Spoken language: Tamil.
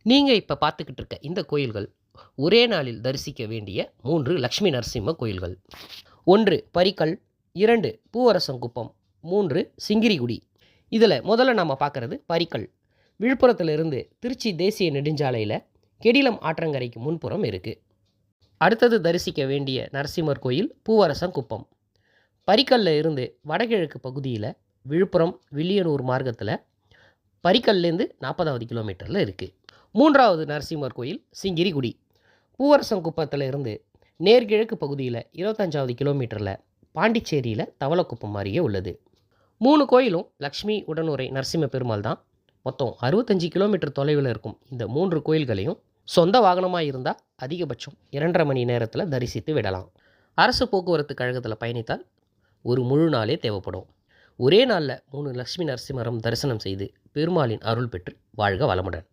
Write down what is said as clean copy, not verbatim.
நீங்கள் இப்போ பார்த்துக்கிட்டு இருக்க இந்த கோயில்கள் ஒரே நாளில் தரிசிக்க வேண்டிய 3 லக்ஷ்மி நரசிம்ம கோயில்கள். 1 பரிக்கல், 2 பூவரசங்குப்பம், 3 சிங்கிரிகுடி. இதில் முதல்ல நாம் பார்க்குறது பரிக்கல். விழுப்புரத்திலிருந்து திருச்சி தேசிய நெடுஞ்சாலையில் கெடிலம் ஆற்றங்கரைக்கு முன்புறம் இருக்குது. அடுத்தது தரிசிக்க வேண்டிய நரசிம்மர் கோயில் பூவரசங்குப்பம். பரிக்கல்ல இருந்து வடகிழக்கு பகுதியில் விழுப்புரம் வில்லியனூர் மார்க்கத்தில் பரிக்கல்லேருந்து 40வது கிலோமீட்டரில் இருக்குது. 3வது நரசிம்மர் கோயில் சிங்கிரிகுடி. பூவரசங்குப்பத்தில் இருந்து நேர்கிழக்கு பகுதியில் 25வது கிலோமீட்டரில் பாண்டிச்சேரியில் தவளக்குப்பம் அருகே உள்ளது. 3 கோயிலும் லக்ஷ்மி உடனுரை நரசிம்ம பெருமாள் தான். மொத்தம் 65 கிலோமீட்டர் தொலைவில் இருக்கும் இந்த 3 கோயில்களையும் சொந்த வாகனமாக இருந்தால் அதிகபட்சம் 2.5 மணி நேரத்தில் தரிசித்து விடலாம். அரசு போக்குவரத்து கழகத்தில் பயணித்தால் ஒரு முழு நாளே தேவைப்படும். ஒரே நாளில் 3 லக்ஷ்மி நரசிம்மரம் தரிசனம் செய்து பெருமாளின் அருள் பெற்று வாழ்க வளமுடன்.